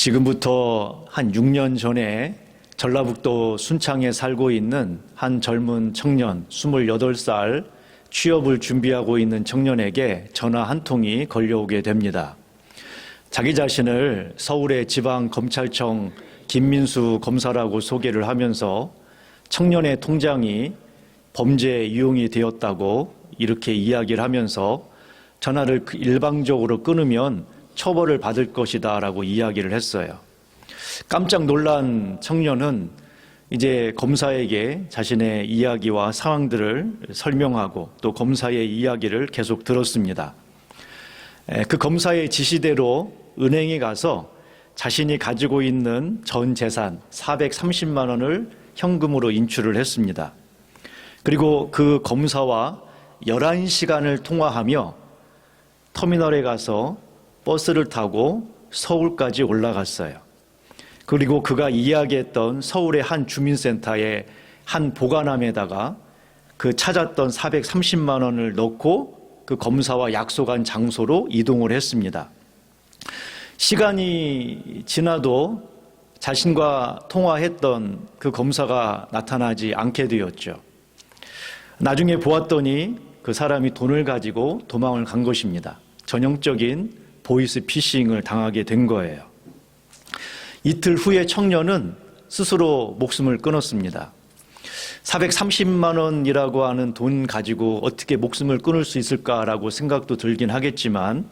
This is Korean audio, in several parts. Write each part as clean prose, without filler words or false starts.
지금부터 한 6년 전에 전라북도 순창에 살고 있는 한 젊은 청년 28살 취업을 준비하고 있는 청년에게 전화 한 통이 걸려오게 됩니다. 자기 자신을 서울의 지방검찰청 김민수 검사라고 소개를 하면서 청년의 통장이 범죄 유용이 되었다고 이렇게 이야기를 하면서 전화를 일방적으로 끊으면 처벌을 받을 것이다 라고 이야기를 했어요. 깜짝 놀란 청년은 이제 검사에게 자신의 이야기와 상황들을 설명하고 또 검사의 이야기를 계속 들었습니다. 그 검사의 지시대로 은행에 가서 자신이 가지고 있는 전 재산 430만 원을 현금으로 인출을 했습니다. 그리고 그 검사와 11시간을 통화하며 터미널에 가서 버스를 타고 서울까지 올라갔어요. 그리고 그가 이야기했던 서울의 한 주민센터의 한 보관함에다가 그 찾았던 430만 원을 넣고 그 검사와 약속한 장소로 이동을 했습니다. 시간이 지나도 자신과 통화했던 그 검사가 나타나지 않게 되었죠. 나중에 보았더니 그 사람이 돈을 가지고 도망을 간 것입니다. 전형적인 보이스피싱을 당하게 된 거예요. 이틀 후에 청년은 스스로 목숨을 끊었습니다. 430만 원이라고 하는 돈 가지고 어떻게 목숨을 끊을 수 있을까라고 생각도 들긴 하겠지만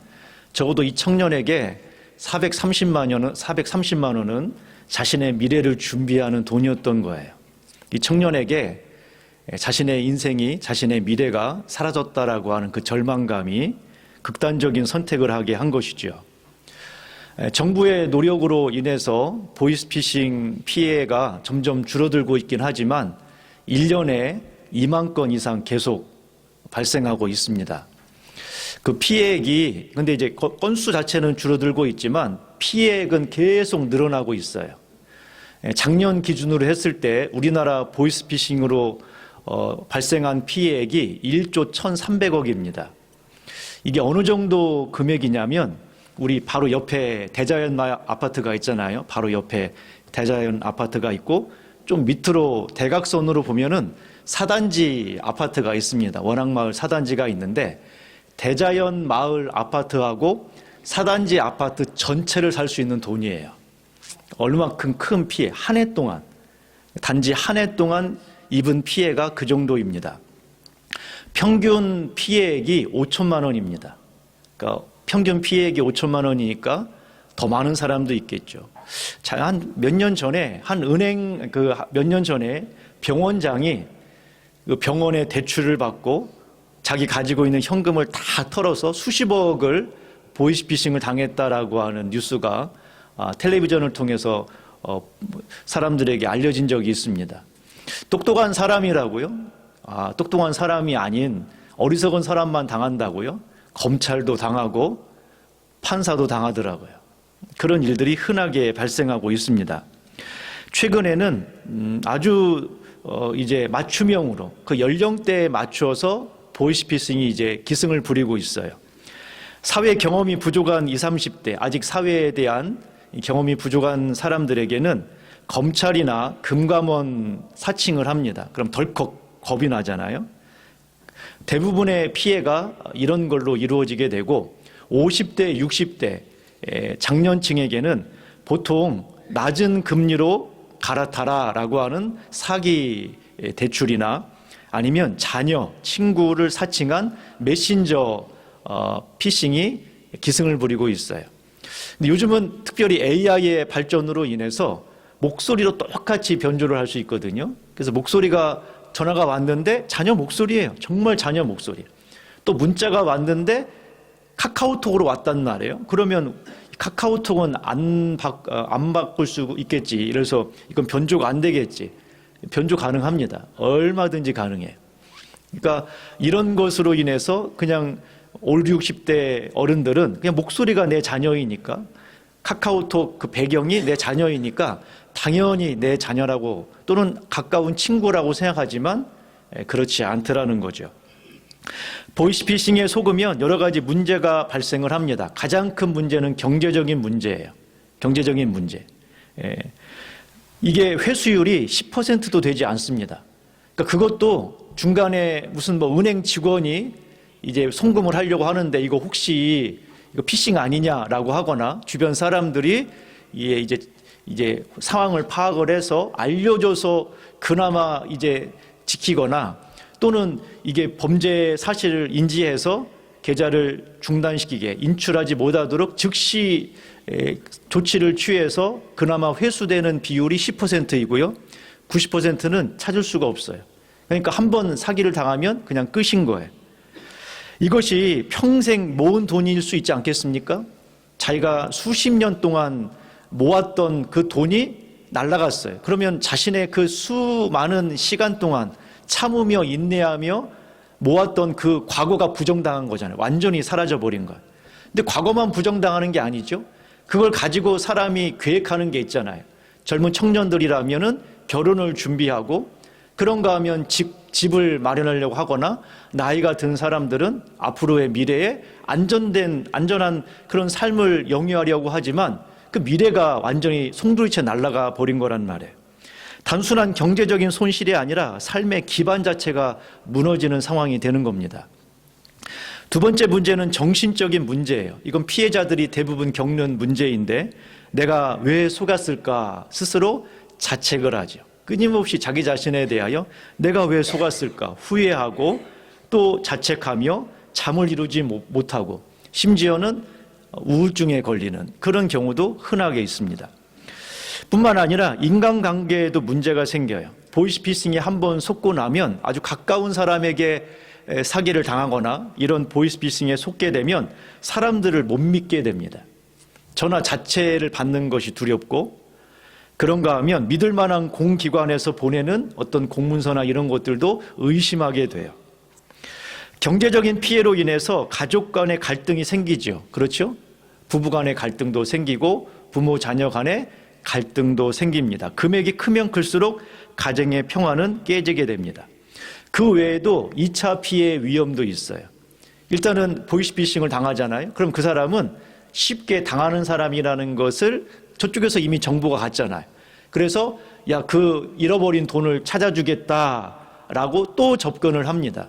적어도 이 청년에게 430만 원은 자신의 미래를 준비하는 돈이었던 거예요. 이 청년에게 자신의 인생이, 자신의 미래가 사라졌다라고 하는 그 절망감이 극단적인 선택을 하게 한 것이죠. 정부의 노력으로 인해서 보이스피싱 피해가 점점 줄어들고 있긴 하지만 1년에 2만 건 이상 계속 발생하고 있습니다. 그 피해액이 근데 이제 건수 자체는 줄어들고 있지만 피해액은 계속 늘어나고 있어요. 작년 기준으로 했을 때 우리나라 보이스피싱으로 발생한 피해액이 1조 1,300억입니다. 이게 어느 정도 금액이냐면 우리 바로 옆에 대자연 아파트가 있잖아요. 바로 옆에 대자연 아파트가 있고 좀 밑으로 대각선으로 보면은 사단지 아파트가 있습니다. 원앙마을 사단지가 있는데 대자연 마을 아파트하고 사단지 아파트 전체를 살 수 있는 돈이에요. 얼마큼 큰 피해, 한 해 동안, 단지 한 해 동안 입은 피해가 그 정도입니다. 평균 피해액이 5천만 원입니다. 그러니까 평균 피해액이 5천만 원이니까 더 많은 사람도 있겠죠. 자, 한 몇 년 전에 한 은행 몇 년 전에 병원장이 그 병원에 대출을 받고 자기 가지고 있는 현금을 다 털어서 수십억을 보이스피싱을 당했다라고 하는 뉴스가 텔레비전을 통해서 사람들에게 알려진 적이 있습니다. 똑똑한 사람이라고요? 똑똑한 사람이 아닌 어리석은 사람만 당한다고요? 검찰도 당하고 판사도 당하더라고요. 그런 일들이 흔하게 발생하고 있습니다. 최근에는 아주 이제 맞춤형으로 그 연령대에 맞추어서 보이스피싱이 이제 기승을 부리고 있어요. 사회 경험이 부족한 20, 30대, 아직 사회에 대한 경험이 부족한 사람들에게는 검찰이나 금감원 사칭을 합니다. 그럼 덜컥 겁이 나잖아요. 대부분의 피해가 이런 걸로 이루어지게 되고 50대, 60대 장년층에게는 보통 낮은 금리로 갈아타라라고 하는 사기 대출이나 아니면 자녀, 친구를 사칭한 메신저 피싱이 기승을 부리고 있어요. 근데 요즘은 특별히 AI의 발전으로 인해서 목소리로 똑같이 변조를 할 수 있거든요. 그래서 전화가 왔는데 자녀 목소리예요. 정말 자녀 목소리. 또 문자가 왔는데 카카오톡으로 왔단 말이에요. 그러면 카카오톡은 안 바꿀 수 있겠지. 이래서 이건 변조가 안 되겠지. 변조 가능합니다. 얼마든지 가능해요. 그러니까 이런 것으로 인해서 그냥 올 60대 어른들은 그냥 목소리가 내 자녀이니까 카카오톡 그 배경이 내 자녀이니까 당연히 내 자녀라고 또는 가까운 친구라고 생각하지만 그렇지 않더라는 거죠. 보이스피싱에 속으면 여러 가지 문제가 발생을 합니다. 가장 큰 문제는 경제적인 문제예요. 경제적인 문제. 이게 회수율이 10%도 되지 않습니다. 그러니까 그것도 중간에 무슨 뭐 은행 직원이 이제 송금을 하려고 하는데 이거 혹시 이거 피싱 아니냐라고 하거나 주변 사람들이 이제 상황을 파악을 해서 알려줘서 그나마 이제 지키거나 또는 이게 범죄 사실을 인지해서 계좌를 중단시키게 인출하지 못하도록 즉시 조치를 취해서 그나마 회수되는 비율이 10%이고요. 90%는 찾을 수가 없어요. 그러니까 한 번 사기를 당하면 그냥 끝인 거예요. 이것이 평생 모은 돈일 수 있지 않겠습니까? 자기가 수십 년 동안 모았던 그 돈이 날아갔어요. 그러면 자신의 그 수많은 시간 동안 참으며 인내하며 모았던 그 과거가 부정당한 거잖아요. 완전히 사라져버린 거예요. 근데 과거만 부정당하는 게 아니죠. 그걸 가지고 사람이 계획하는 게 있잖아요. 젊은 청년들이라면은 결혼을 준비하고 그런가 하면 집을 마련하려고 하거나 나이가 든 사람들은 앞으로의 미래에 안전한 그런 삶을 영위하려고 하지만 그 미래가 완전히 송두리째 날아가 버린 거란 말이에요. 단순한 경제적인 손실이 아니라 삶의 기반 자체가 무너지는 상황이 되는 겁니다. 두 번째 문제는 정신적인 문제예요. 이건 피해자들이 대부분 겪는 문제인데 내가 왜 속았을까 스스로 자책을 하죠. 끊임없이 자기 자신에 대하여 내가 왜 속았을까 후회하고 또 자책하며 잠을 이루지 못하고 심지어는 우울증에 걸리는 그런 경우도 흔하게 있습니다. 뿐만 아니라 인간관계에도 문제가 생겨요. 보이스피싱에 한번 속고 나면 아주 가까운 사람에게 사기를 당하거나 이런 보이스피싱에 속게 되면 사람들을 못 믿게 됩니다. 전화 자체를 받는 것이 두렵고 그런가 하면 믿을 만한 공기관에서 보내는 어떤 공문서나 이런 것들도 의심하게 돼요. 경제적인 피해로 인해서 가족 간의 갈등이 생기죠. 그렇죠? 부부 간의 갈등도 생기고 부모 자녀 간의 갈등도 생깁니다. 금액이 크면 클수록 가정의 평화는 깨지게 됩니다. 그 외에도 2차 피해 위험도 있어요. 일단은 보이스피싱을 당하잖아요. 그럼 그 사람은 쉽게 당하는 사람이라는 것을 저쪽에서 이미 정보가 갔잖아요. 그래서 야, 그 잃어버린 돈을 찾아주겠다라고 또 접근을 합니다.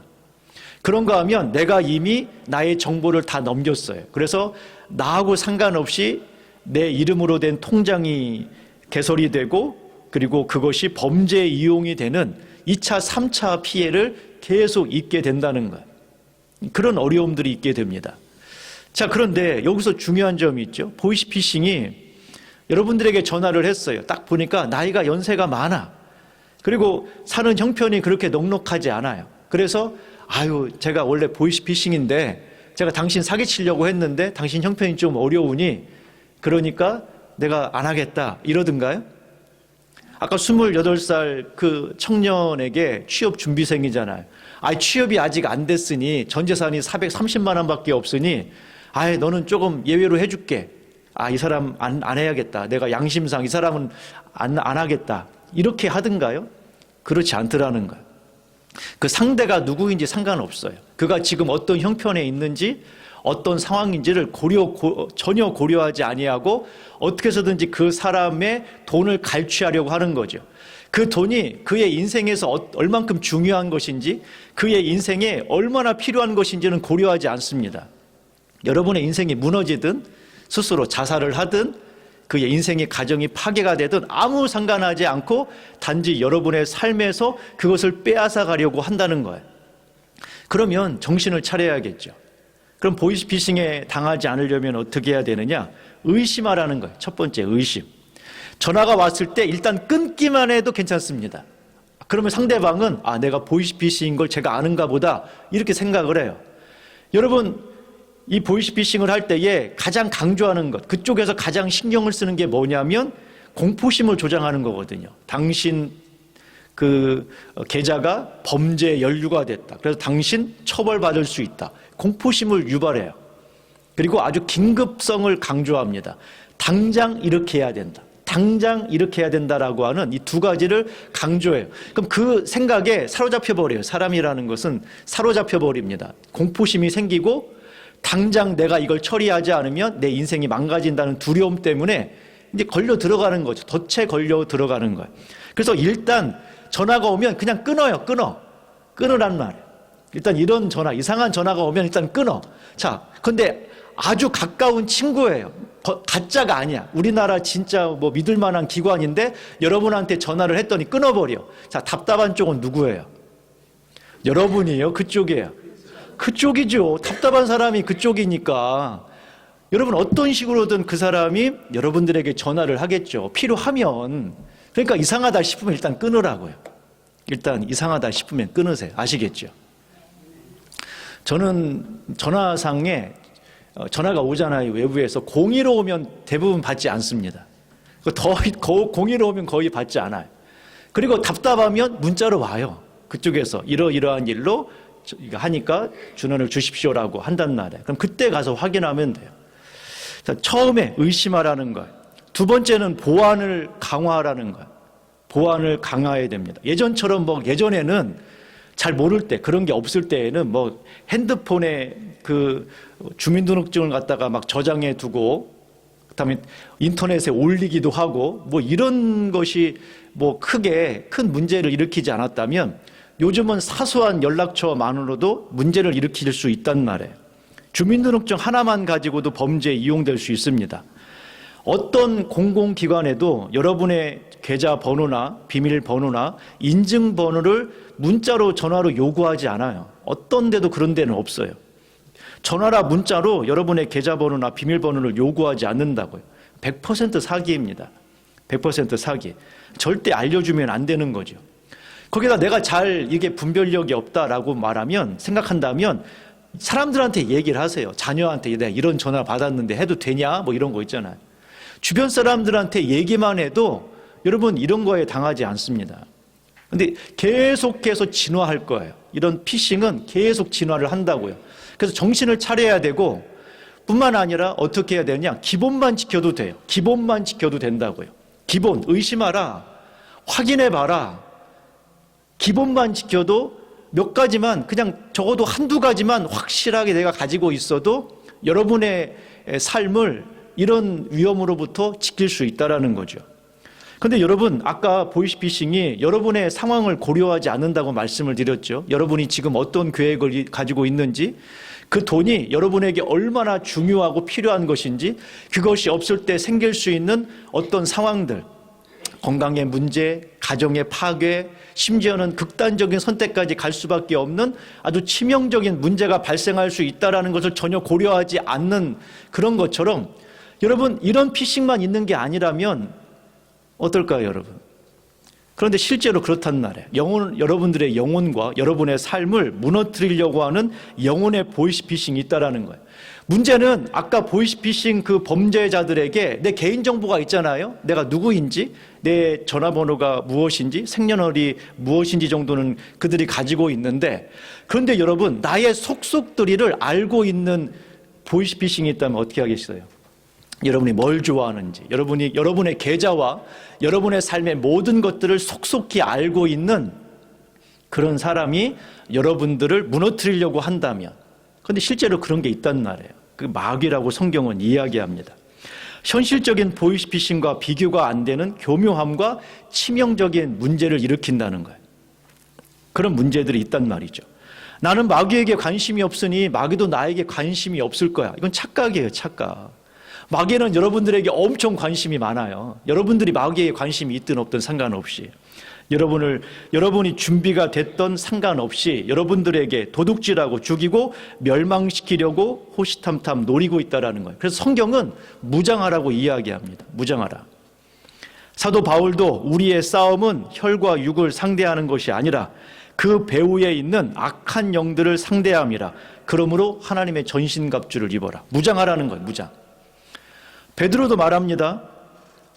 그런가 하면 내가 이미 나의 정보를 다 넘겼어요. 그래서 나하고 상관없이 내 이름으로 된 통장이 개설이 되고 그리고 그것이 범죄 이용이 되는 2차, 3차 피해를 계속 입게 된다는 거예요. 그런 어려움들이 있게 됩니다. 자, 그런데 여기서 중요한 점이 있죠. 보이스피싱이 여러분들에게 전화를 했어요. 딱 보니까 나이가 연세가 많아. 그리고 사는 형편이 그렇게 넉넉하지 않아요. 그래서 제가 원래 보이스피싱인데 제가 당신 사기치려고 했는데 당신 형편이 좀 어려우니 그러니까 내가 안 하겠다 이러든가요? 아까 28살 그 청년에게 취업 준비생이잖아요. 취업이 아직 안 됐으니 전 재산이 430만 원밖에 없으니 너는 조금 예외로 해줄게. 이 사람 안 해야겠다. 내가 양심상 이 사람은 안 하겠다. 이렇게 하든가요? 그렇지 않더라는 거예요. 그 상대가 누구인지 상관없어요. 그가 지금 어떤 형편에 있는지 어떤 상황인지를 전혀 고려하지 아니하고 어떻게 해서든지 그 사람의 돈을 갈취하려고 하는 거죠. 그 돈이 그의 인생에서 얼만큼 중요한 것인지 그의 인생에 얼마나 필요한 것인지는 고려하지 않습니다. 여러분의 인생이 무너지든 스스로 자살을 하든 그의 인생의 가정이 파괴가 되든 아무 상관하지 않고 단지 여러분의 삶에서 그것을 빼앗아 가려고 한다는 거예요. 그러면 정신을 차려야겠죠. 그럼 보이스피싱에 당하지 않으려면 어떻게 해야 되느냐? 의심하라는 거예요. 첫 번째, 의심. 전화가 왔을 때 일단 끊기만 해도 괜찮습니다. 그러면 상대방은 내가 보이스피싱인 걸 제가 아는가 보다 이렇게 생각을 해요. 여러분, 이 보이스피싱을 할 때에 가장 강조하는 것, 그쪽에서 가장 신경을 쓰는 게 뭐냐면 공포심을 조장하는 거거든요. 당신 그 계좌가 범죄에 연루가 됐다. 그래서 당신 처벌받을 수 있다. 공포심을 유발해요. 그리고 아주 긴급성을 강조합니다. 당장 이렇게 해야 된다. 당장 이렇게 해야 된다라고 하는 이 두 가지를 강조해요. 그럼 그 생각에 사로잡혀 버려요. 사람이라는 것은 사로잡혀 버립니다. 공포심이 생기고 당장 내가 이걸 처리하지 않으면 내 인생이 망가진다는 두려움 때문에 이제 걸려 들어가는 거죠. 덫에 걸려 들어가는 거예요. 그래서 일단 전화가 오면 그냥 끊으란 말이에요. 일단 이런 전화, 이상한 전화가 오면 일단 끊어. 자, 근데 아주 가까운 친구예요. 가짜가 아니야. 우리나라 진짜 뭐 믿을 만한 기관인데 여러분한테 전화를 했더니 끊어버려. 자, 답답한 쪽은 누구예요? 여러분이에요? 그쪽이에요? 그쪽이죠. 답답한 사람이 그쪽이니까. 여러분 어떤 식으로든 그 사람이 여러분들에게 전화를 하겠죠. 필요하면. 그러니까 이상하다 싶으면 일단 끊으라고요. 일단 이상하다 싶으면 끊으세요. 아시겠죠? 저는 전화상에 전화가 오잖아요. 외부에서 02로 오면 대부분 받지 않습니다. 02로 오면 거의 받지 않아요. 그리고 답답하면 문자로 와요. 그쪽에서 이러이러한 일로 하니까 준원을 주십시오라고 한단 말이에요. 그럼 그때 가서 확인하면 돼요. 자, 처음에 의심하라는 거예요. 두 번째는 보안을 강화하라는 거예요. 보안을 강화해야 됩니다. 예전처럼 예전에는 잘 모를 때, 그런 게 없을 때에는 핸드폰에 그 주민등록증을 갖다가 막 저장해 두고, 그다음에 인터넷에 올리기도 하고, 이런 것이 크게 큰 문제를 일으키지 않았다면 요즘은 사소한 연락처만으로도 문제를 일으킬 수 있단 말이에요. 주민등록증 하나만 가지고도 범죄에 이용될 수 있습니다. 어떤 공공기관에도 여러분의 계좌번호나 비밀번호나 인증번호를 문자로 전화로 요구하지 않아요. 어떤 데도 그런 데는 없어요. 전화나 문자로 여러분의 계좌번호나 비밀번호를 요구하지 않는다고요. 100% 사기입니다. 100% 사기. 절대 알려주면 안 되는 거죠. 거기다 내가 이게 분별력이 없다라고 생각한다면 사람들한테 얘기를 하세요. 자녀한테 내가 이런 전화 받았는데 해도 되냐? 이런 거 있잖아요. 주변 사람들한테 얘기만 해도 여러분 이런 거에 당하지 않습니다. 근데 계속해서 진화할 거예요. 이런 피싱은 계속 진화를 한다고요. 그래서 정신을 차려야 되고 뿐만 아니라 어떻게 해야 되냐? 기본만 지켜도 돼요. 기본만 지켜도 된다고요. 기본, 의심하라. 확인해봐라. 기본만 지켜도 몇 가지만, 그냥 적어도 한두 가지만 확실하게 내가 가지고 있어도 여러분의 삶을 이런 위험으로부터 지킬 수 있다는 거죠. 그런데 여러분, 아까 보이스피싱이 여러분의 상황을 고려하지 않는다고 말씀을 드렸죠. 여러분이 지금 어떤 계획을 가지고 있는지, 그 돈이 여러분에게 얼마나 중요하고 필요한 것인지, 그것이 없을 때 생길 수 있는 어떤 상황들, 건강의 문제, 가정의 파괴, 심지어는 극단적인 선택까지 갈 수밖에 없는 아주 치명적인 문제가 발생할 수 있다는 것을 전혀 고려하지 않는 그런 것처럼, 여러분 이런 피싱만 있는 게 아니라면 어떨까요, 여러분? 그런데 실제로 그렇단 말이에요. 여러분들의 영혼과 여러분의 삶을 무너뜨리려고 하는 영혼의 보이스피싱이 있다는 거예요. 문제는 아까 보이스피싱 그 범죄자들에게 내 개인정보가 있잖아요. 내가 누구인지, 내 전화번호가 무엇인지, 생년월일이 무엇인지 정도는 그들이 가지고 있는데, 그런데 여러분 나의 속속들이를 알고 있는 보이스피싱이 있다면 어떻게 하겠어요? 여러분이 뭘 좋아하는지, 여러분의 계좌와 여러분의 삶의 모든 것들을 속속히 알고 있는 그런 사람이 여러분들을 무너뜨리려고 한다면, 그런데 실제로 그런 게 있단 말이에요. 그 마귀라고 성경은 이야기합니다. 현실적인 보이스피싱과 비교가 안 되는 교묘함과 치명적인 문제를 일으킨다는 거예요. 그런 문제들이 있단 말이죠. 나는 마귀에게 관심이 없으니 마귀도 나에게 관심이 없을 거야. 이건 착각이에요, 착각. 마귀는 여러분들에게 엄청 관심이 많아요. 여러분들이 마귀에게 관심이 있든 없든 상관없이, 여러분이 준비가 됐던 상관없이 여러분들에게 도둑질하고 죽이고 멸망시키려고 호시탐탐 노리고 있다는 거예요. 그래서 성경은 무장하라고 이야기합니다. 무장하라. 사도 바울도 우리의 싸움은 혈과 육을 상대하는 것이 아니라 그 배후에 있는 악한 영들을 상대함이라. 그러므로 하나님의 전신갑주를 입어라. 무장하라는 거예요. 무장. 베드로도 말합니다.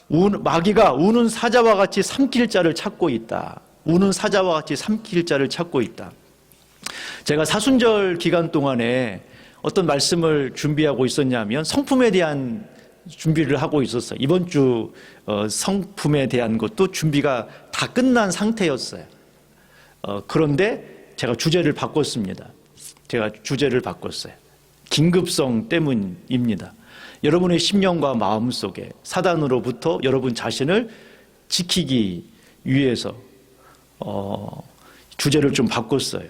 마귀가 우는 사자와 같이 삼킬 자를 찾고 있다. 우는 사자와 같이 삼킬 자를 찾고 있다. 제가 사순절 기간 동안에 어떤 말씀을 준비하고 있었냐면 성품에 대한 준비를 하고 있었어요. 이번 주 성품에 대한 것도 준비가 다 끝난 상태였어요. 그런데 제가 주제를 바꿨습니다. 긴급성 때문입니다. 여러분의 심령과 마음 속에 사단으로부터 여러분 자신을 지키기 위해서 주제를 좀 바꿨어요.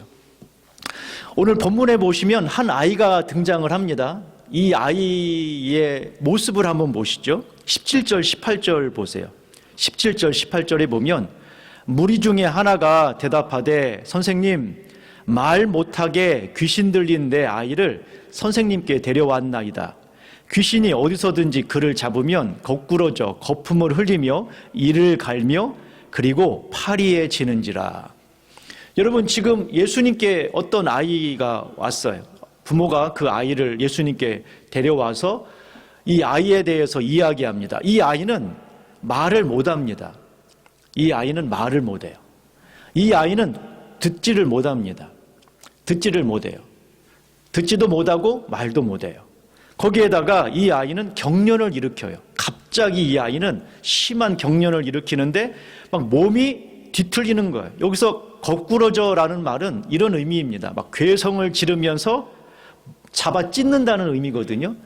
오늘 본문에 보시면 한 아이가 등장을 합니다. 이 아이의 모습을 한번 보시죠. 17절, 18절 보세요. 17절, 18절에 보면 무리 중에 하나가 대답하되 선생님, 말 못하게 귀신 들린 내 아이를 선생님께 데려왔나이다. 귀신이 어디서든지 그를 잡으면 거꾸러져 거품을 흘리며 이를 갈며 그리고 파리에 지는지라. 여러분, 지금 예수님께 어떤 아이가 왔어요. 부모가 그 아이를 예수님께 데려와서 이 아이에 대해서 이야기합니다. 이 아이는 말을 못합니다. 이 아이는 말을 못해요. 이 아이는 듣지를 못합니다. 듣지를 못해요. 듣지도 못하고 말도 못해요. 거기에다가 이 아이는 경련을 일으켜요. 갑자기 이 아이는 심한 경련을 일으키는데 막 몸이 뒤틀리는 거예요. 여기서 거꾸러져라는 말은 이런 의미입니다. 막 괴성을 지르면서 잡아 찢는다는 의미거든요.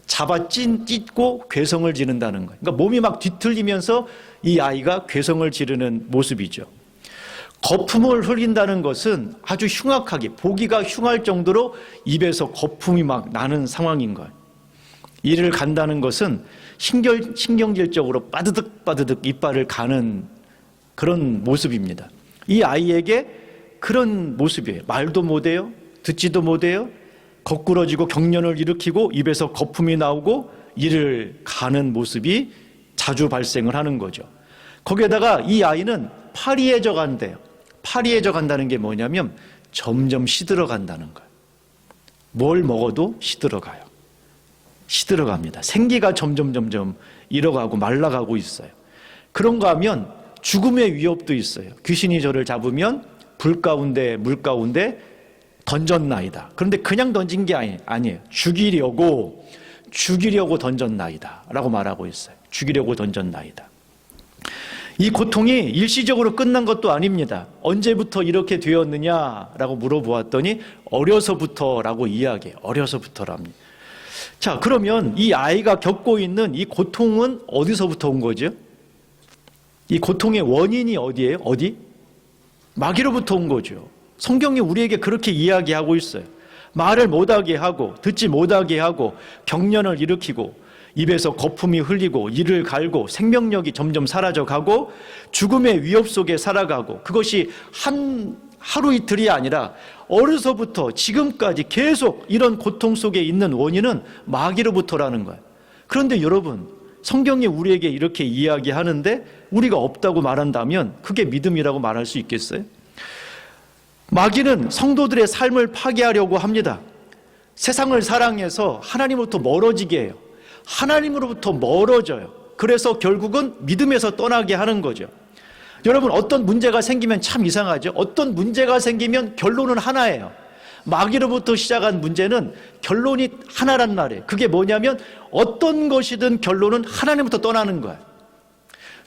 잡아 찢고 괴성을 지른다는 거예요. 그러니까 몸이 막 뒤틀리면서 이 아이가 괴성을 지르는 모습이죠. 거품을 흘린다는 것은 아주 흉악하게, 보기가 흉할 정도로 입에서 거품이 막 나는 상황인 거예요. 이를 간다는 것은 신경질적으로 빠드득 이빨을 가는 그런 모습입니다. 이 아이에게 그런 모습이에요. 말도 못해요. 듣지도 못해요. 거꾸러지고 경련을 일으키고 입에서 거품이 나오고 이를 가는 모습이 자주 발생을 하는 거죠. 거기에다가 이 아이는 파리해져 간대요. 파리해져 간다는 게 뭐냐면 점점 시들어 간다는 거예요. 뭘 먹어도 시들어 가요. 시들어 갑니다. 생기가 점점 잃어가고 말라가고 있어요. 그런가 하면 죽음의 위협도 있어요. 귀신이 저를 잡으면 불 가운데 물 가운데 던졌나이다. 그런데 그냥 던진 게 아니에요. 죽이려고 던졌나이다 라고 말하고 있어요. 죽이려고 던졌나이다. 이 고통이 일시적으로 끝난 것도 아닙니다. 언제부터 이렇게 되었느냐라고 물어보았더니 어려서부터라고 이야기해요. 어려서부터랍니다. 자, 그러면 이 아이가 겪고 있는 이 고통은 어디서부터 온 거죠? 이 고통의 원인이 어디예요? 어디? 마귀로부터 온 거죠. 성경이 우리에게 그렇게 이야기하고 있어요. 말을 못하게 하고 듣지 못하게 하고 경련을 일으키고 입에서 거품이 흘리고 이를 갈고 생명력이 점점 사라져가고 죽음의 위협 속에 살아가고, 그것이 하루 이틀이 아니라 어려서부터 지금까지 계속 이런 고통 속에 있는 원인은 마귀로부터라는 거예요. 그런데 여러분, 성경이 우리에게 이렇게 이야기하는데 우리가 없다고 말한다면 그게 믿음이라고 말할 수 있겠어요? 마귀는 성도들의 삶을 파괴하려고 합니다. 세상을 사랑해서 하나님으로부터 멀어지게 해요. 하나님으로부터 멀어져요. 그래서 결국은 믿음에서 떠나게 하는 거죠. 여러분, 어떤 문제가 생기면 참 이상하죠. 어떤 문제가 생기면 결론은 하나예요. 마귀로부터 시작한 문제는 결론이 하나란 말이에요. 그게 뭐냐면 어떤 것이든 결론은 하나님부터 떠나는 거예요.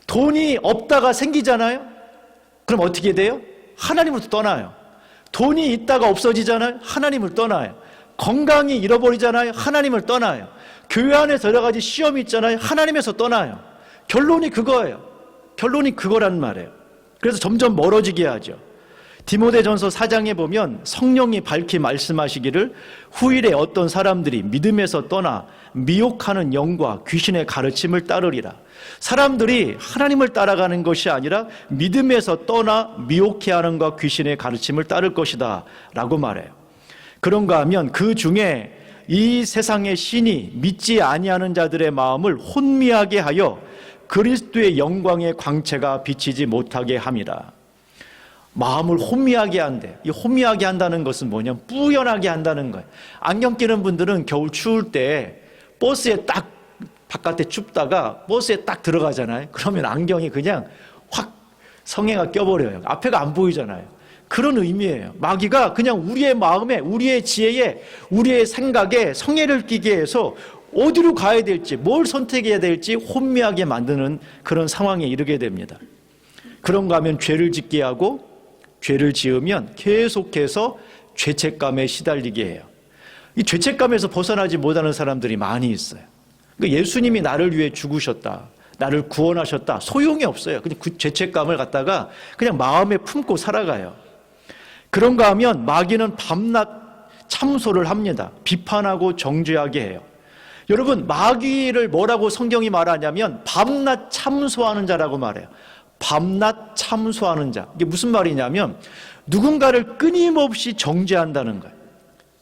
돈이 없다가 생기잖아요. 그럼 어떻게 돼요? 하나님으로부터 떠나요. 돈이 있다가 없어지잖아요. 하나님을 떠나요. 건강이 잃어버리잖아요. 하나님을 떠나요. 교회 안에서 여러 가지 시험이 있잖아요. 하나님에서 떠나요. 결론이 그거예요. 결론이 그거란 말이에요. 그래서 점점 멀어지게 하죠. 디모데전서 4장에 보면 성령이 밝히 말씀하시기를 후일에 어떤 사람들이 믿음에서 떠나 미혹하는 영과 귀신의 가르침을 따르리라. 사람들이 하나님을 따라가는 것이 아니라 믿음에서 떠나 미혹해 하는 것과 귀신의 가르침을 따를 것이다 라고 말해요. 그런가 하면 그 중에 이 세상의 신이 믿지 아니하는 자들의 마음을 혼미하게 하여 그리스도의 영광의 광채가 비치지 못하게 함이라. 마음을 혼미하게 한대. 이 혼미하게 한다는 것은 뭐냐면 뿌연하게 한다는 거예요. 안경 끼는 분들은 겨울 추울 때 버스에 딱 바깥에 춥다가 버스에 딱 들어가잖아요. 그러면 안경이 그냥 확 성에가 껴버려요. 앞에가 안 보이잖아요. 그런 의미예요. 마귀가 그냥 우리의 마음에, 우리의 지혜에, 우리의 생각에 성에를 끼게 해서 어디로 가야 될지, 뭘 선택해야 될지 혼미하게 만드는 그런 상황에 이르게 됩니다. 그런가 하면 죄를 짓게 하고, 죄를 지으면 계속해서 죄책감에 시달리게 해요. 이 죄책감에서 벗어나지 못하는 사람들이 많이 있어요. 그러니까 예수님이 나를 위해 죽으셨다, 나를 구원하셨다, 소용이 없어요. 그냥 그 죄책감을 갖다가 그냥 마음에 품고 살아가요. 그런가 하면 마귀는 밤낮 참소를 합니다. 비판하고 정죄하게 해요. 여러분, 마귀를 뭐라고 성경이 말하냐면 밤낮 참소하는 자라고 말해요. 밤낮 참소하는 자. 이게 무슨 말이냐면 누군가를 끊임없이 정죄한다는 거예요.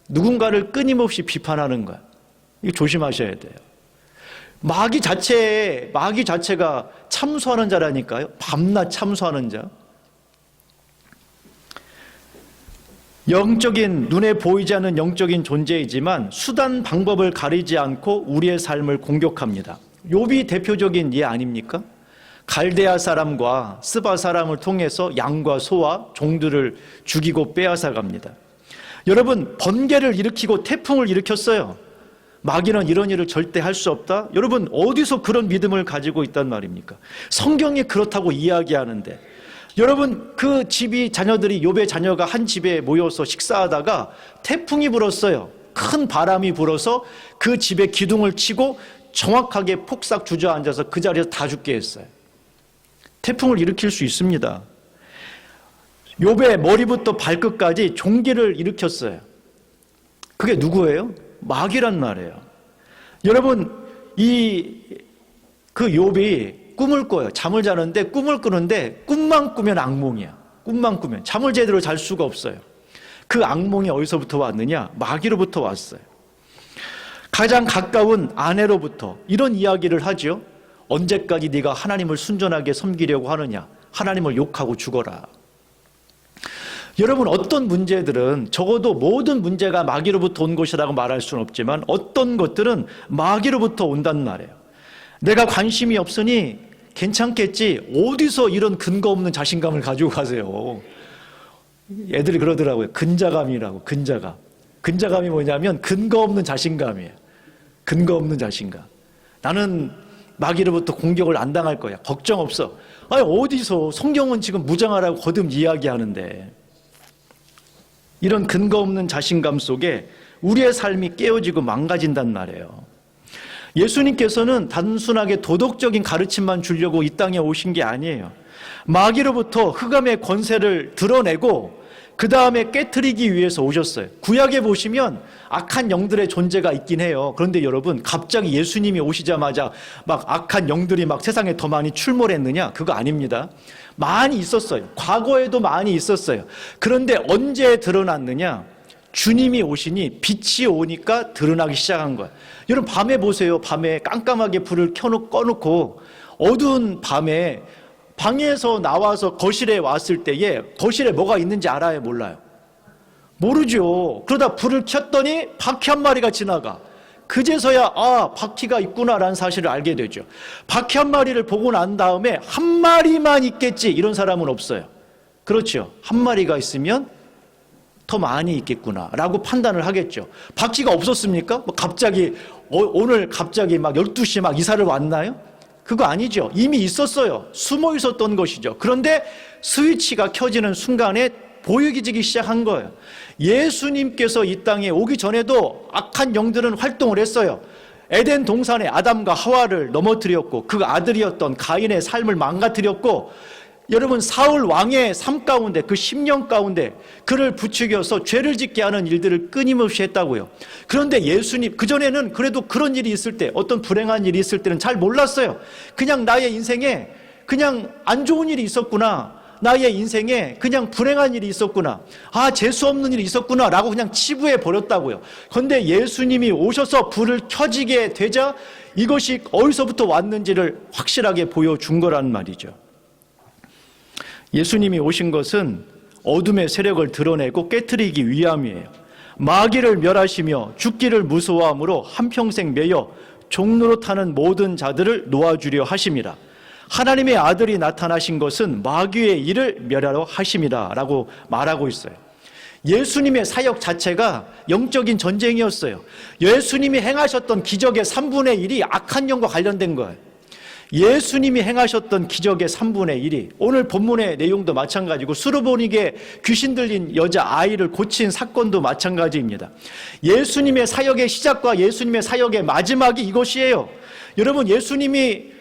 누군가를 끊임없이 비판하는 거예요. 이거 조심하셔야 돼요. 마귀 자체가 참소하는 자라니까요. 밤낮 참소하는 자. 영적인, 눈에 보이지 않는 영적인 존재이지만 수단 방법을 가리지 않고 우리의 삶을 공격합니다. 욥이 대표적인 예 아닙니까? 갈대아 사람과 스바 사람을 통해서 양과 소와 종들을 죽이고 빼앗아 갑니다. 여러분, 번개를 일으키고 태풍을 일으켰어요. 마귀는 이런 일을 절대 할 수 없다? 여러분, 어디서 그런 믿음을 가지고 있단 말입니까? 성경이 그렇다고 이야기하는데, 여러분, 그 집이, 자녀들이, 욥의 자녀가 한 집에 모여서 식사하다가 태풍이 불었어요. 큰 바람이 불어서 그 집에 기둥을 치고 정확하게 폭삭 주저앉아서 그 자리에서 다 죽게 했어요. 태풍을 일으킬 수 있습니다. 욥의 머리부터 발끝까지 종기를 일으켰어요. 그게 누구예요? 마귀란 말이에요. 여러분, 그 욥이 꿈을 꿔요. 잠을 자는데 꿈을 꾸는데 꿈만 꾸면 악몽이야. 꿈만 꾸면. 잠을 제대로 잘 수가 없어요. 그 악몽이 어디서부터 왔느냐? 마귀로부터 왔어요. 가장 가까운 아내로부터 이런 이야기를 하죠. 언제까지 네가 하나님을 순전하게 섬기려고 하느냐? 하나님을 욕하고 죽어라. 여러분, 어떤 문제들은, 적어도 모든 문제가 마귀로부터 온 것이라고 말할 수는 없지만 어떤 것들은 마귀로부터 온단 말이에요. 내가 관심이 없으니 괜찮겠지. 어디서 이런 근거 없는 자신감을 가지고 가세요. 애들이 그러더라고요. 근자감이라고. 근자감이 뭐냐면 근거 없는 자신감이에요. 근거 없는 자신감. 나는 마귀로부터 공격을 안 당할 거야. 걱정 없어. 아니, 어디서, 성경은 지금 무장하라고 거듭 이야기하는데. 이런 근거 없는 자신감 속에 우리의 삶이 깨어지고 망가진단 말이에요. 예수님께서는 단순하게 도덕적인 가르침만 주려고 이 땅에 오신 게 아니에요. 마귀로부터 흑암의 권세를 드러내고 그 다음에 깨트리기 위해서 오셨어요. 구약에 보시면 악한 영들의 존재가 있긴 해요. 그런데 여러분, 갑자기 예수님이 오시자마자 막 악한 영들이 막 세상에 더 많이 출몰했느냐? 그거 아닙니다. 많이 있었어요. 과거에도 많이 있었어요. 그런데 언제 드러났느냐? 주님이 오시니 빛이 오니까 드러나기 시작한 거예요. 여러분, 밤에 보세요. 밤에 깜깜하게 불을 꺼놓고 어두운 밤에 방에서 나와서 거실에 왔을 때에 거실에 뭐가 있는지 알아요? 몰라요? 모르죠. 그러다 불을 켰더니 바퀴 한 마리가 지나가. 그제서야 바퀴가 있구나라는 사실을 알게 되죠. 바퀴 한 마리를 보고 난 다음에 한 마리만 있겠지 이런 사람은 없어요. 그렇죠. 한 마리가 있으면 더 많이 있겠구나 라고 판단을 하겠죠. 바퀴가 없었습니까? 오늘 갑자기 막 12시에 막 이사를 왔나요? 그거 아니죠. 이미 있었어요. 숨어 있었던 것이죠. 그런데 스위치가 켜지는 순간에 보이기 시작한 거예요. 예수님께서 이 땅에 오기 전에도 악한 영들은 활동을 했어요. 에덴 동산에 아담과 하와를 넘어뜨렸고 그 아들이었던 가인의 삶을 망가뜨렸고, 여러분, 사울 왕의 삶 가운데, 그 10년 가운데 그를 부추겨서 죄를 짓게 하는 일들을 끊임없이 했다고요. 그런데 예수님, 그전에는 그래도 그런 일이 있을 때, 어떤 불행한 일이 있을 때는 잘 몰랐어요. 그냥 나의 인생에 그냥 안 좋은 일이 있었구나, 나의 인생에 그냥 불행한 일이 있었구나, 재수 없는 일이 있었구나 라고 그냥 치부해 버렸다고요. 그런데 예수님이 오셔서 불을 켜지게 되자 이것이 어디서부터 왔는지를 확실하게 보여준 거란 말이죠. 예수님이 오신 것은 어둠의 세력을 드러내고 깨트리기 위함이에요. 마귀를 멸하시며 죽기를 무서워함으로 한평생 매여 종로로 타는 모든 자들을 놓아주려 하심이라. 하나님의 아들이 나타나신 것은 마귀의 일을 멸하려 하심이라 라고 말하고 있어요. 예수님의 사역 자체가 영적인 전쟁이었어요. 예수님이 행하셨던 기적의 3분의 1이 악한 영과 관련된 거예요. 예수님이 행하셨던 기적의 3분의 1이 오늘 본문의 내용도 마찬가지고, 수르보닉에 귀신 들린 여자아이를 고친 사건도 마찬가지입니다. 예수님의 사역의 시작과 예수님의 사역의 마지막이 이것이에요. 여러분, 예수님이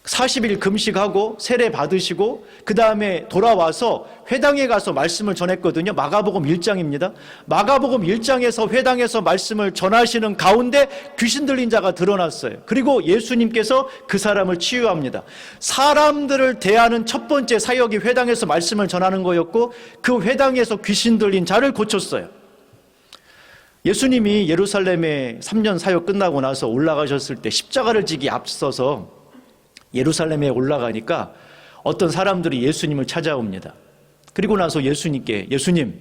40일 금식하고 세례 받으시고 그 다음에 돌아와서 회당에 가서 말씀을 전했거든요. 마가복음 1장입니다. 마가복음 1장에서 회당에서 말씀을 전하시는 가운데 귀신 들린 자가 드러났어요. 그리고 예수님께서 그 사람을 치유합니다. 사람들을 대하는 첫 번째 사역이 회당에서 말씀을 전하는 거였고, 그 회당에서 귀신 들린 자를 고쳤어요. 예수님이 예루살렘에 3년 사역 끝나고 나서 올라가셨을 때 십자가를 지기 앞서서 예루살렘에 올라가니까 어떤 사람들이 예수님을 찾아옵니다. 그리고 나서 예수님께, 예수님,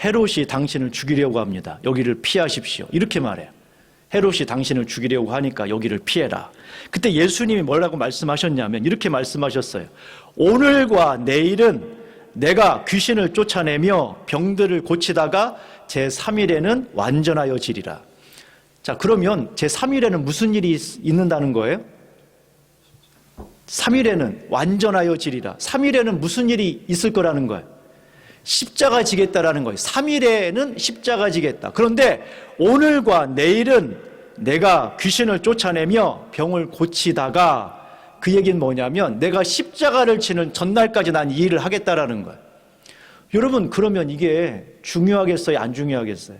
헤롯이 당신을 죽이려고 합니다. 여기를 피하십시오. 이렇게 말해요. 헤롯이 당신을 죽이려고 하니까 여기를 피해라. 그때 예수님이 뭐라고 말씀하셨냐면 이렇게 말씀하셨어요. 오늘과 내일은 내가 귀신을 쫓아내며 병들을 고치다가 제3일에는 완전하여지리라. 자, 그러면 제3일에는 무슨 일이 있는다는 거예요? 3일에는 완전하여지리라. 3일에는 무슨 일이 있을 거라는 거예요? 십자가 지겠다라는 거예요. 3일에는 십자가 지겠다. 그런데 오늘과 내일은 내가 귀신을 쫓아내며 병을 고치다가, 그 얘기는 뭐냐면 내가 십자가를 치는 전날까지 난 이 일을 하겠다라는 거예요. 여러분, 그러면 이게 중요하겠어요? 안 중요하겠어요?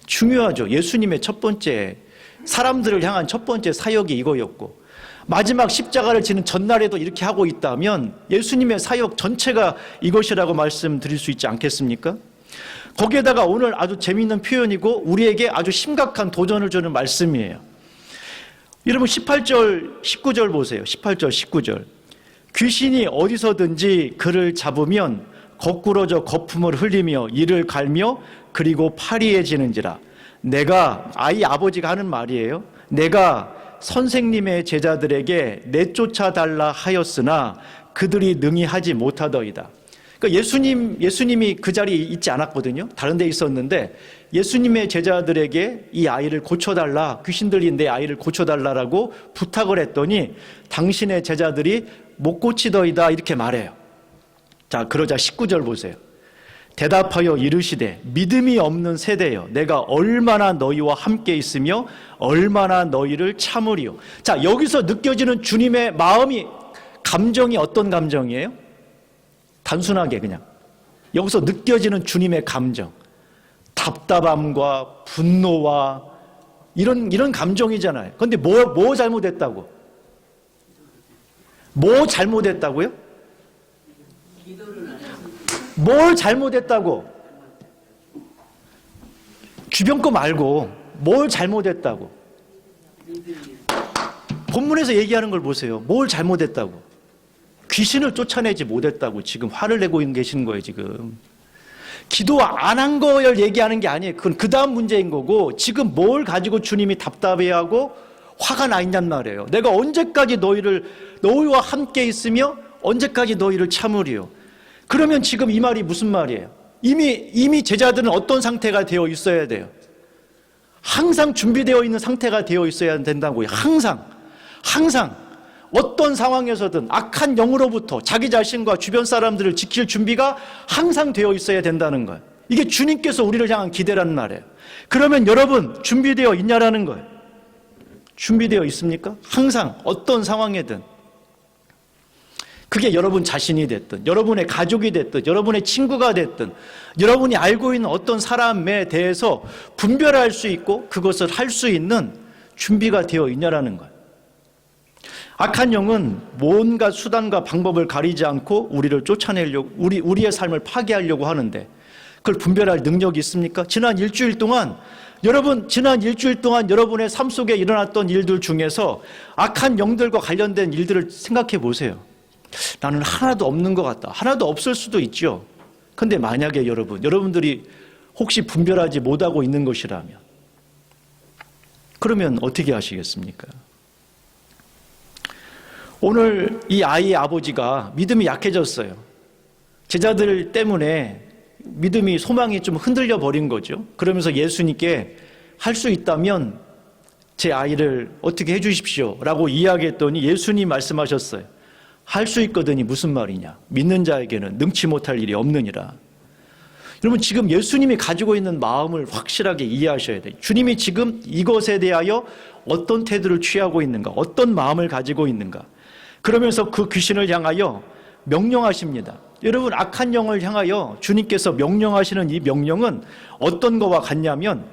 중요하죠. 예수님의 첫 번째, 사람들을 향한 첫 번째 사역이 이거였고, 마지막 십자가를 지는 전날에도 이렇게 하고 있다면 예수님의 사역 전체가 이것이라고 말씀드릴 수 있지 않겠습니까? 거기에다가 오늘 아주 재미있는 표현이고 우리에게 아주 심각한 도전을 주는 말씀이에요. 여러분, 18절, 19절 보세요. 18절, 19절. 귀신이 어디서든지 그를 잡으면 거꾸러져 거품을 흘리며 이를 갈며 그리고 파리해지는지라. 내가, 아이 아버지가 하는 말이에요. 내가 선생님의 제자들에게 내쫓아 달라 하였으나 그들이 능히 하지 못하더이다. 그러니까 예수님이 그 자리에 있지 않았거든요. 다른 데 있었는데 예수님의 제자들에게 이 아이를 고쳐달라, 귀신 들린 내 아이를 고쳐달라라고 부탁을 했더니 당신의 제자들이 못 고치더이다 이렇게 말해요. 자, 그러자 19절 보세요. 대답하여 이르시되 믿음이 없는 세대여, 내가 얼마나 너희와 함께 있으며 얼마나 너희를 참으리요. 자, 여기서 느껴지는 주님의 마음이, 감정이 어떤 감정이에요? 단순하게 그냥 여기서 느껴지는 주님의 감정, 답답함과 분노와 이런 감정이잖아요. 그런데 뭐 잘못했다고? 뭐 잘못했다고요? 뭘 잘못했다고? 주변 거 말고 뭘 잘못했다고? 본문에서 얘기하는 걸 보세요. 뭘 잘못했다고? 귀신을 쫓아내지 못했다고 지금 화를 내고 계시는 거예요. 지금 기도 안 한 걸 얘기하는 게 아니에요. 그건 그 다음 문제인 거고, 지금 뭘 가지고 주님이 답답해하고 화가 나 있냔 말이에요. 내가 언제까지 너희와 함께 있으며 언제까지 너희를 참으리요. 그러면 지금 이 말이 무슨 말이에요? 이미 제자들은 어떤 상태가 되어 있어야 돼요? 항상 준비되어 있는 상태가 되어 있어야 된다고요. 항상 어떤 상황에서든 악한 영으로부터 자기 자신과 주변 사람들을 지킬 준비가 항상 되어 있어야 된다는 거예요. 이게 주님께서 우리를 향한 기대라는 말이에요. 그러면 여러분 준비되어 있냐라는 거예요. 준비되어 있습니까? 항상 어떤 상황에든, 그게 여러분 자신이 됐든, 여러분의 가족이 됐든, 여러분의 친구가 됐든, 여러분이 알고 있는 어떤 사람에 대해서 분별할 수 있고 그것을 할 수 있는 준비가 되어 있냐라는 거예요. 악한 영은 뭔가 수단과 방법을 가리지 않고 우리를 쫓아내려고, 우리의 삶을 파괴하려고 하는데 그걸 분별할 능력이 있습니까? 지난 일주일 동안 여러분의 삶 속에 일어났던 일들 중에서 악한 영들과 관련된 일들을 생각해 보세요. 나는 하나도 없는 것 같다. 하나도 없을 수도 있죠. 그런데 만약에 여러분들이 혹시 분별하지 못하고 있는 것이라면, 그러면 어떻게 하시겠습니까? 오늘 이 아이의 아버지가 믿음이 약해졌어요. 제자들 때문에 믿음이, 소망이 좀 흔들려 버린 거죠. 그러면서 예수님께 할 수 있다면 제 아이를 어떻게 해 주십시오 라고 이야기했더니 예수님 말씀하셨어요. 할 수 있거든이 무슨 말이냐? 믿는 자에게는 능치 못할 일이 없느니라. 여러분 지금 예수님이 가지고 있는 마음을 확실하게 이해하셔야 돼요. 주님이 지금 이것에 대하여 어떤 태도를 취하고 있는가, 어떤 마음을 가지고 있는가. 그러면서 그 귀신을 향하여 명령하십니다. 여러분 악한 영을 향하여 주님께서 명령하시는 이 명령은 어떤 거와 같냐면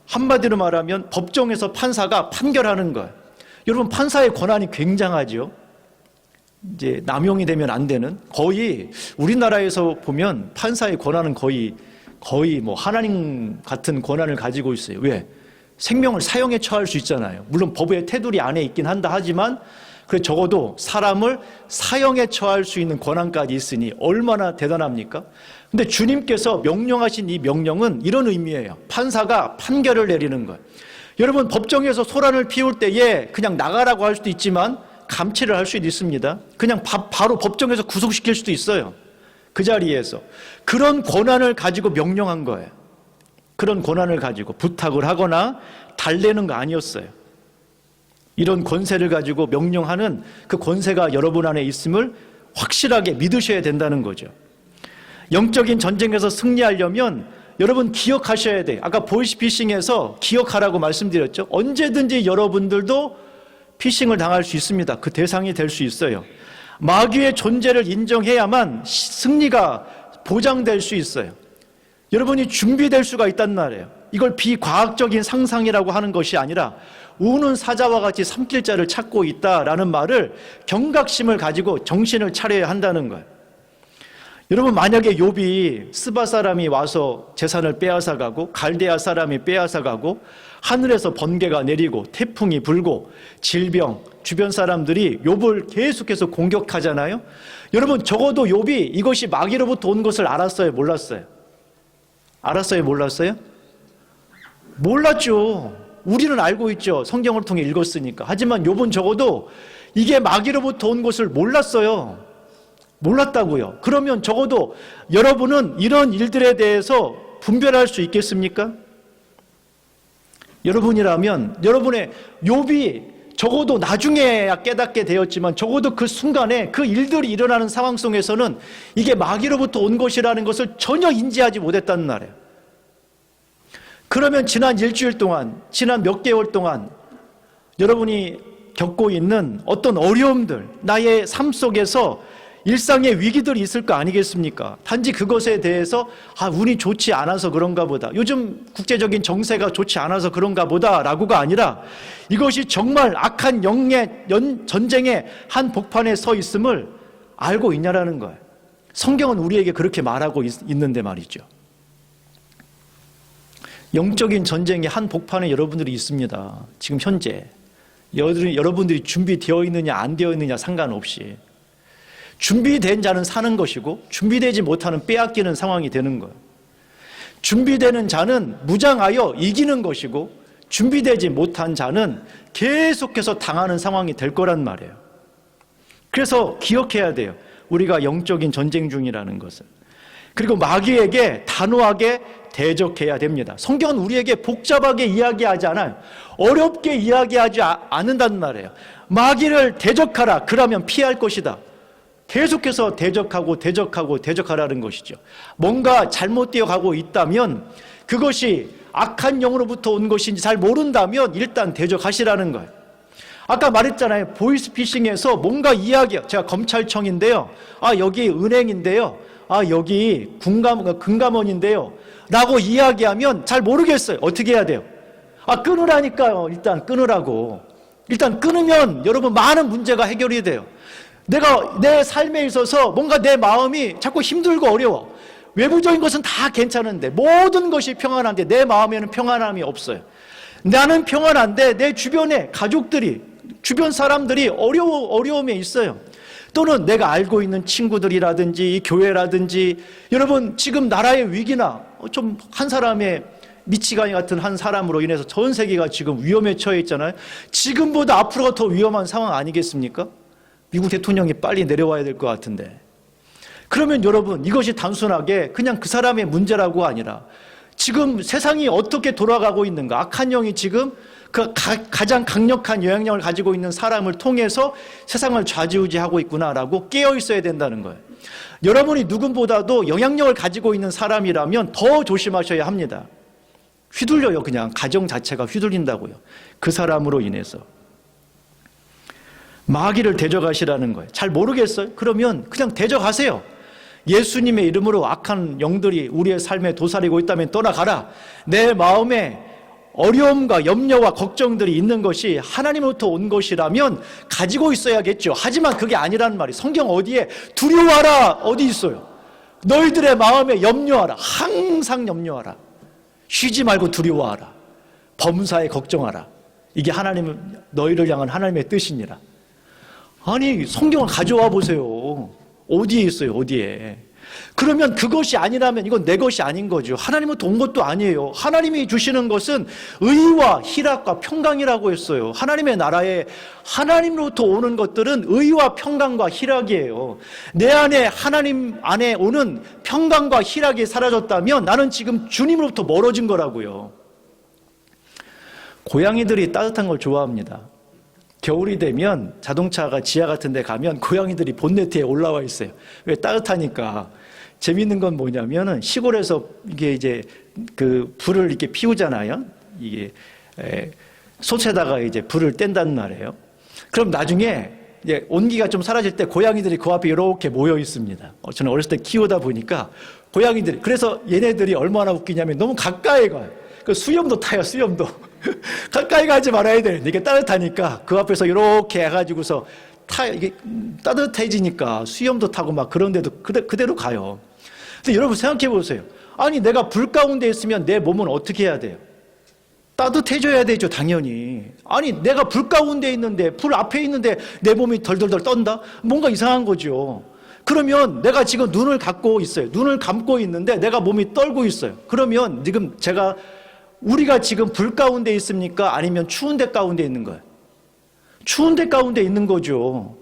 한마디로 말하면 법정에서 판사가 판결하는 거예요. 여러분 판사의 권한이 굉장하죠. 이제 남용이 되면 안 되는, 거의 우리나라에서 보면 판사의 권한은 거의 뭐 하나님 같은 권한을 가지고 있어요. 왜? 생명을 사형에 처할 수 있잖아요. 물론 법의 테두리 안에 있긴 한다 하지만 그래 적어도 사람을 사형에 처할 수 있는 권한까지 있으니 얼마나 대단합니까? 근데 주님께서 명령하신 이 명령은 이런 의미예요. 판사가 판결을 내리는 거예요. 여러분 법정에서 소란을 피울 때에 그냥 나가라고 할 수도 있지만 감치를 할 수도 있습니다. 그냥 바로 법정에서 구속시킬 수도 있어요. 그 자리에서. 그런 권한을 가지고 명령한 거예요. 그런 권한을 가지고 부탁을 하거나 달래는 거 아니었어요. 이런 권세를 가지고 명령하는 그 권세가 여러분 안에 있음을 확실하게 믿으셔야 된다는 거죠. 영적인 전쟁에서 승리하려면 여러분 기억하셔야 돼요. 아까 보이스피싱에서 기억하라고 말씀드렸죠. 언제든지 여러분들도 피싱을 당할 수 있습니다. 그 대상이 될 수 있어요. 마귀의 존재를 인정해야만 승리가 보장될 수 있어요. 여러분이 준비될 수가 있단 말이에요. 이걸 비과학적인 상상이라고 하는 것이 아니라 우는 사자와 같이 삼킬 자를 찾고 있다라는 말을 경각심을 가지고 정신을 차려야 한다는 거예요. 여러분 만약에 욥이 스바 사람이 와서 재산을 빼앗아가고 갈대아 사람이 빼앗아가고 하늘에서 번개가 내리고 태풍이 불고 질병, 주변 사람들이 욥을 계속해서 공격하잖아요. 여러분 적어도 욥이 이것이 마귀로부터 온 것을 알았어요? 몰랐어요? 알았어요? 몰랐어요? 몰랐죠. 우리는 알고 있죠. 성경을 통해 읽었으니까. 하지만 욥은 적어도 이게 마귀로부터 온 것을 몰랐어요. 몰랐다고요. 그러면 적어도 여러분은 이런 일들에 대해서 분별할 수 있겠습니까? 여러분이라면 여러분의 욥이 적어도 나중에야 깨닫게 되었지만 적어도 그 순간에 그 일들이 일어나는 상황 속에서는 이게 마귀로부터 온 것이라는 것을 전혀 인지하지 못했다는 말이에요. 그러면 지난 일주일 동안, 지난 몇 개월 동안 여러분이 겪고 있는 어떤 어려움들, 나의 삶 속에서 일상의 위기들이 있을 거 아니겠습니까? 단지 그것에 대해서 운이 좋지 않아서 그런가 보다, 요즘 국제적인 정세가 좋지 않아서 그런가 보다라고가 아니라 이것이 정말 악한 영의 전쟁의 한 복판에 서 있음을 알고 있냐라는 거예요. 성경은 우리에게 그렇게 말하고 있는데 말이죠. 영적인 전쟁의 한 복판에 여러분들이 있습니다. 지금 현재 여러분들이 준비되어 있느냐 안 되어 있느냐 상관없이 준비된 자는 사는 것이고 준비되지 못하는 빼앗기는 상황이 되는 거예요. 준비되는 자는 무장하여 이기는 것이고 준비되지 못한 자는 계속해서 당하는 상황이 될 거란 말이에요. 그래서 기억해야 돼요. 우리가 영적인 전쟁 중이라는 것을. 그리고 마귀에게 단호하게 대적해야 됩니다. 성경은 우리에게 복잡하게 이야기하지 않아요. 어렵게 이야기하지 않는단 말이에요. 마귀를 대적하라. 그러면 피할 것이다. 계속해서 대적하라는 것이죠. 뭔가 잘못되어 가고 있다면 그것이 악한 영으로부터 온 것인지 잘 모른다면 일단 대적하시라는 거예요. 아까 말했잖아요. 보이스피싱에서 뭔가 이야기해요. 제가 검찰청인데요. 여기 은행인데요. 여기 금감원인데요. 라고 이야기하면 잘 모르겠어요. 어떻게 해야 돼요? 끊으라니까요. 일단 끊으라고. 일단 끊으면 여러분 많은 문제가 해결이 돼요. 내가 내 삶에 있어서 뭔가 내 마음이 자꾸 힘들고 어려워. 외부적인 것은 다 괜찮은데, 모든 것이 평안한데 내 마음에는 평안함이 없어요. 나는 평안한데 내 주변에 가족들이, 주변 사람들이 어려움에 있어요. 또는 내가 알고 있는 친구들이라든지 교회라든지, 여러분 지금 나라의 위기나 좀 한 사람의 미치가니 같은 한 사람으로 인해서 전 세계가 지금 위험에 처해 있잖아요. 지금보다 앞으로가 더 위험한 상황 아니겠습니까? 미국 대통령이 빨리 내려와야 될 것 같은데. 그러면 여러분 이것이 단순하게 그냥 그 사람의 문제라고 아니라 지금 세상이 어떻게 돌아가고 있는가, 악한 영이 지금 그 가장 강력한 영향력을 가지고 있는 사람을 통해서 세상을 좌지우지하고 있구나라고 깨어 있어야 된다는 거예요. 여러분이 누군보다도 영향력을 가지고 있는 사람이라면 더 조심하셔야 합니다. 휘둘려요. 그냥 가정 자체가 휘둘린다고요. 그 사람으로 인해서. 마귀를 대적하시라는 거예요. 잘 모르겠어요? 그러면 그냥 대적하세요. 예수님의 이름으로 악한 영들이 우리의 삶에 도사리고 있다면 떠나가라. 내 마음에 어려움과 염려와 걱정들이 있는 것이 하나님으로부터 온 것이라면 가지고 있어야겠죠. 하지만 그게 아니라는 말이 성경 어디에 두려워하라 어디 있어요? 너희들의 마음에 염려하라. 항상 염려하라. 쉬지 말고 두려워하라. 범사에 걱정하라. 이게 하나님 너희를 향한 하나님의 뜻이니라. 아니 성경을 가져와 보세요. 어디에 있어요? 어디에? 그러면 그것이 아니라면 이건 내 것이 아닌 거죠. 하나님은 온 것도 아니에요. 하나님이 주시는 것은 의와 희락과 평강이라고 했어요. 하나님의 나라에 하나님으로부터 오는 것들은 의와 평강과 희락이에요. 내 안에 하나님 안에 오는 평강과 희락이 사라졌다면 나는 지금 주님으로부터 멀어진 거라고요. 고양이들이 따뜻한 걸 좋아합니다. 겨울이 되면 자동차가 지하 같은 데 가면 고양이들이 본네트에 올라와 있어요. 왜? 따뜻하니까. 재밌는 건 뭐냐면은 시골에서 이게 이제 그 불을 이렇게 피우잖아요. 이게 솥에다가 이제 불을 뗀단 말이에요. 그럼 나중에 이제 온기가 좀 사라질 때 고양이들이 그 앞에 이렇게 모여 있습니다. 저는 어렸을 때 키우다 보니까 고양이들이, 그래서 얘네들이 얼마나 웃기냐면 너무 가까이 가요. 그 수염도 타요, 수염도. 가까이 가지 말아야 되는데 이게 따뜻하니까 그 앞에서 이렇게 해가지고서 이게 따뜻해지니까 수염도 타고 막 그런데도 그대로 가요. 근데 여러분 생각해 보세요. 아니 내가 불 가운데 있으면 내 몸은 어떻게 해야 돼요? 따뜻해져야 되죠, 당연히. 아니 내가 불 가운데 있는데, 불 앞에 있는데 내 몸이 덜덜덜 떤다? 뭔가 이상한 거죠. 그러면 내가 지금 눈을 감고 있어요. 눈을 감고 있는데 내가 몸이 떨고 있어요. 그러면 지금 우리가 지금 불 가운데 있습니까? 아니면 추운 데 가운데 있는 거예요? 추운 데 가운데 있는 거죠.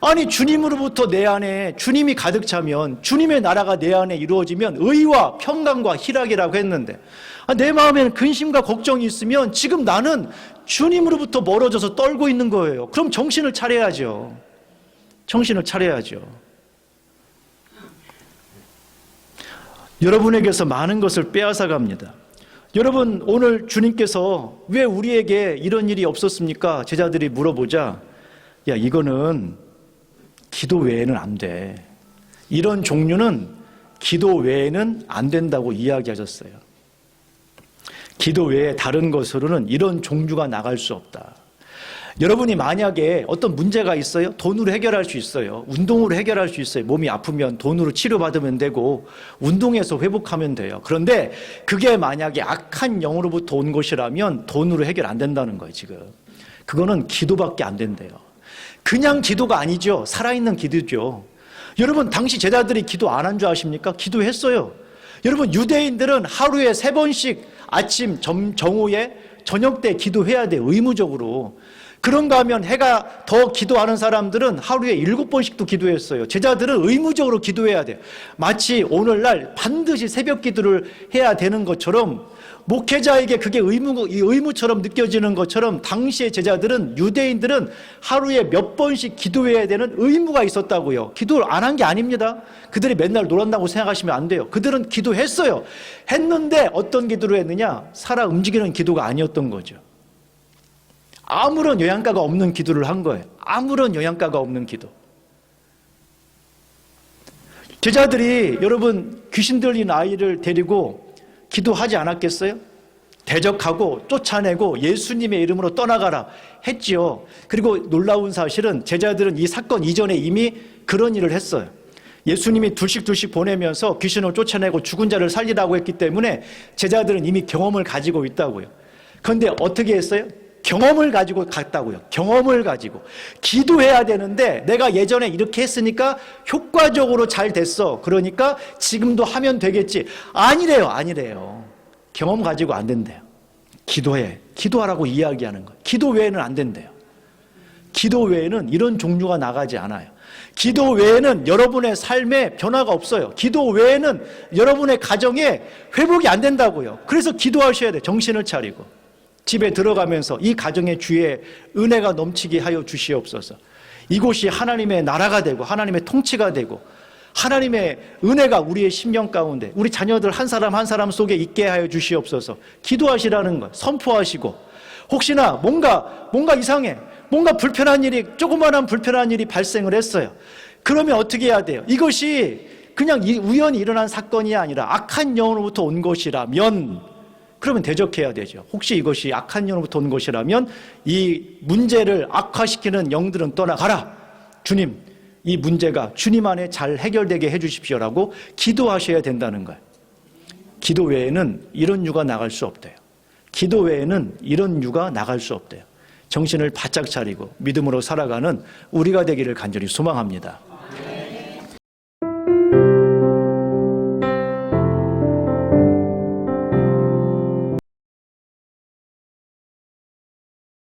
아니 주님으로부터 내 안에 주님이 가득 차면, 주님의 나라가 내 안에 이루어지면 의와 평강과 희락이라고 했는데, 내 마음에는 근심과 걱정이 있으면 지금 나는 주님으로부터 멀어져서 떨고 있는 거예요. 그럼 정신을 차려야죠. 정신을 차려야죠. 여러분에게서 많은 것을 빼앗아 갑니다. 여러분, 오늘 주님께서 왜 우리에게 이런 일이 없었습니까? 제자들이 물어보자, 야, 이거는 기도 외에는 안 돼. 이런 종류는 기도 외에는 안 된다고 이야기하셨어요. 기도 외에 다른 것으로는 이런 종류가 나갈 수 없다. 여러분이 만약에 어떤 문제가 있어요? 돈으로 해결할 수 있어요. 운동으로 해결할 수 있어요. 몸이 아프면 돈으로 치료받으면 되고 운동해서 회복하면 돼요. 그런데 그게 만약에 악한 영으로부터 온 것이라면 돈으로 해결 안 된다는 거예요, 지금. 그거는 기도밖에 안 된대요. 그냥 기도가 아니죠. 살아있는 기도죠. 여러분, 당시 제자들이 기도 안 한 줄 아십니까? 기도했어요. 여러분, 유대인들은 하루에 3번씩 아침, 정오에, 저녁 때 기도해야 돼요. 의무적으로. 그런가 하면 해가 더 기도하는 사람들은 하루에 7번씩도 기도했어요. 제자들은 의무적으로 기도해야 돼요. 마치 오늘날 반드시 새벽 기도를 해야 되는 것처럼, 목회자에게 그게 의무처럼 느껴지는 것처럼 당시의 제자들은, 유대인들은 하루에 몇 번씩 기도해야 되는 의무가 있었다고요. 기도를 안 한 게 아닙니다. 그들이 맨날 놀았다고 생각하시면 안 돼요. 그들은 기도했어요. 했는데 어떤 기도를 했느냐? 살아 움직이는 기도가 아니었던 거죠. 아무런 영양가가 없는 기도를 한 거예요. 아무런 영양가가 없는 기도. 제자들이 여러분 귀신 들린 아이를 데리고 기도하지 않았겠어요? 대적하고 쫓아내고 예수님의 이름으로 떠나가라 했지요. 그리고 놀라운 사실은 제자들은 이 사건 이전에 이미 그런 일을 했어요. 예수님이 둘씩 보내면서 귀신을 쫓아내고 죽은 자를 살리라고 했기 때문에 제자들은 이미 경험을 가지고 있다고요. 그런데 어떻게 했어요? 경험을 가지고 갔다고요. 경험을 가지고. 기도해야 되는데 내가 예전에 이렇게 했으니까 효과적으로 잘 됐어. 그러니까 지금도 하면 되겠지. 아니래요. 경험 가지고 안 된대요. 기도해. 기도하라고 이야기하는 거예요. 기도 외에는 안 된대요. 기도 외에는 이런 종류가 나가지 않아요. 기도 외에는 여러분의 삶에 변화가 없어요. 기도 외에는 여러분의 가정에 회복이 안 된다고요. 그래서 기도하셔야 돼요. 정신을 차리고. 집에 들어가면서 이 가정의 주에 은혜가 넘치게 하여 주시옵소서. 이곳이 하나님의 나라가 되고 하나님의 통치가 되고 하나님의 은혜가 우리의 심령 가운데 우리 자녀들 한 사람 한 사람 속에 있게 하여 주시옵소서. 기도하시라는 것 선포하시고, 혹시나 뭔가 이상해, 뭔가 불편한 일이, 조그마한 불편한 일이 발생을 했어요. 그러면 어떻게 해야 돼요? 이것이 그냥 우연히 일어난 사건이 아니라 악한 영으로부터 온 것이라면 그러면 대적해야 되죠. 혹시 이것이 악한 영으로부터 온 것이라면 이 문제를 악화시키는 영들은 떠나가라. 주님, 이 문제가 주님 안에 잘 해결되게 해주십시오라고 기도하셔야 된다는 거예요. 기도 외에는 이런 유가 나갈 수 없대요. 기도 외에는 이런 유가 나갈 수 없대요. 정신을 바짝 차리고 믿음으로 살아가는 우리가 되기를 간절히 소망합니다.